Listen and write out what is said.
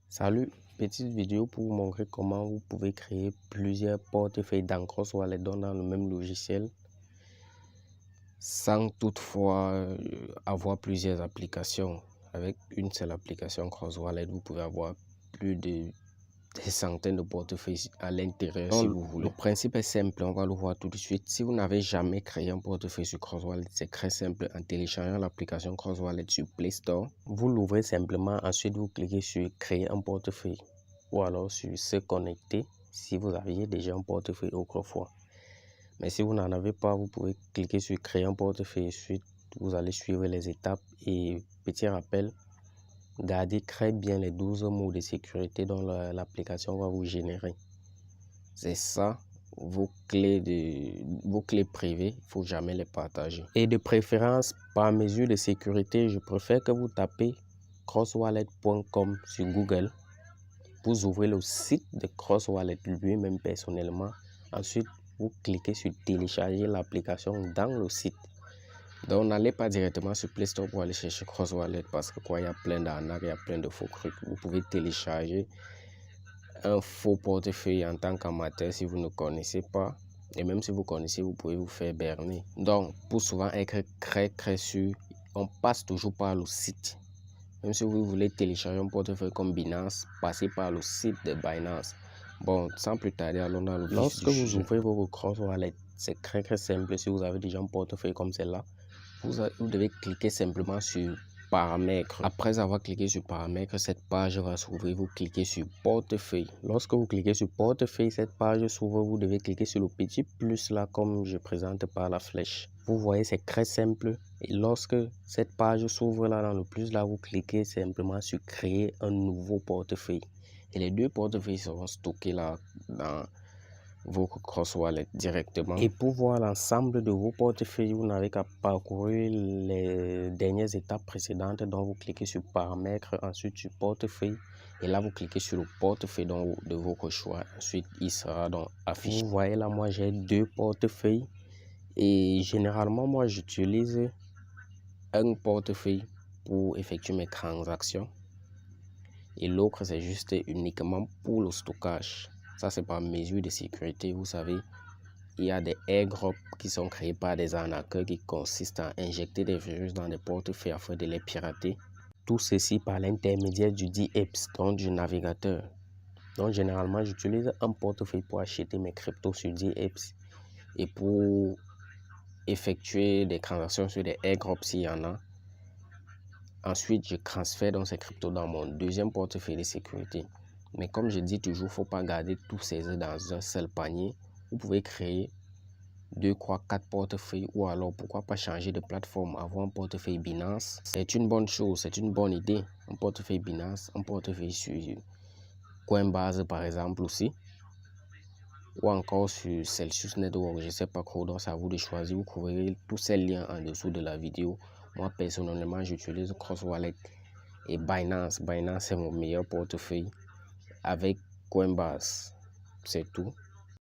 Salut, petite vidéo pour vous montrer comment vous pouvez créer plusieurs portefeuilles dans CrossWallet dans le même logiciel sans toutefois avoir plusieurs applications. Avec une seule application CrossWallet, vous pouvez avoir plus de des centaines de portefeuilles à l'intérieur si vous voulez. Le principe est simple, on va le voir tout de suite. Si vous n'avez jamais créé un portefeuille sur CrossWallet, c'est très simple. En téléchargeant l'application CrossWallet sur Play Store, vous l'ouvrez simplement, ensuite vous cliquez sur créer un portefeuille ou alors sur se connecter si vous aviez déjà un portefeuille autrefois. Mais si vous n'en avez pas, vous pouvez cliquer sur créer un portefeuille. Ensuite, vous allez suivre les étapes et petit rappel, gardez très bien les 12 mots de sécurité dont l'application va vous générer. C'est ça, vos clés privées, il ne faut jamais les partager. Et de préférence, par mesure de sécurité, je préfère que vous tapez crosswallet.com sur Google. Vous ouvrez le site de CrossWallet lui-même personnellement. Ensuite, vous cliquez sur télécharger l'application dans le site. Donc, n'allez pas directement sur Play Store pour aller chercher CrossWallet parce que il y a plein d'arnaques, il y a plein de faux trucs. Vous pouvez télécharger un faux portefeuille en tant qu'amateur si vous ne connaissez pas. Et même si vous connaissez, vous pouvez vous faire berner. Donc, pour souvent être très sûr, on passe toujours par le site. Même si vous voulez télécharger un portefeuille comme Binance, passez par le site de Binance. Bon, sans plus tarder, allons dans le vif du sujet. Lorsque vous ouvrez votre CrossWallet, c'est très simple. Si vous avez déjà un portefeuille comme celle-là, vous devez cliquer simplement sur paramètres. Après avoir cliqué sur paramètres, cette page va s'ouvrir. Vous cliquez sur portefeuille. Lorsque vous cliquez sur portefeuille, cette page s'ouvre. Vous devez cliquer sur le petit plus là, comme je présente par la flèche. Vous voyez, c'est très simple. Et lorsque cette page s'ouvre là dans le plus là, vous cliquez simplement sur créer un nouveau portefeuille. Et les deux portefeuilles seront stockés là dans votre CrossWallet directement. Et pour voir l'ensemble de vos portefeuilles, vous n'avez qu'à parcourir les dernières étapes précédentes. Donc vous cliquez sur paramètres, ensuite sur portefeuille. Et là, vous cliquez sur le portefeuille de votre choix. Ensuite, il sera donc affiché. Vous voyez là, moi j'ai deux portefeuilles. Et généralement, moi j'utilise un portefeuille pour effectuer mes transactions. Et l'autre, c'est juste uniquement pour le stockage. Ça, c'est par mesure de sécurité. Vous savez, il y a des airdrops qui sont créés par des arnaqueurs qui consistent à injecter des virus dans des portefeuilles afin de les pirater. Tout ceci par l'intermédiaire du DApps, donc du navigateur. Donc, généralement, j'utilise un portefeuille pour acheter mes cryptos sur DApps et pour effectuer des transactions sur des airdrops s'il y en a. Ensuite, je transfère donc ces cryptos dans mon deuxième portefeuille de sécurité. Mais comme je dis toujours, il ne faut pas garder tous ces œufs dans un seul panier. Vous pouvez créer 2, 3, 4 portefeuilles ou alors pourquoi pas changer de plateforme, avoir un portefeuille Binance. C'est une bonne chose, c'est une bonne idée. Un portefeuille Binance, un portefeuille sur Coinbase par exemple aussi. Ou encore sur Celsius Network, je ne sais pas trop, donc c'est à vous de choisir. Vous trouverez tous ces liens en dessous de la vidéo. Moi personnellement, j'utilise CrossWallet et Binance. Binance c'est mon meilleur portefeuille avec Coinbase. C'est tout.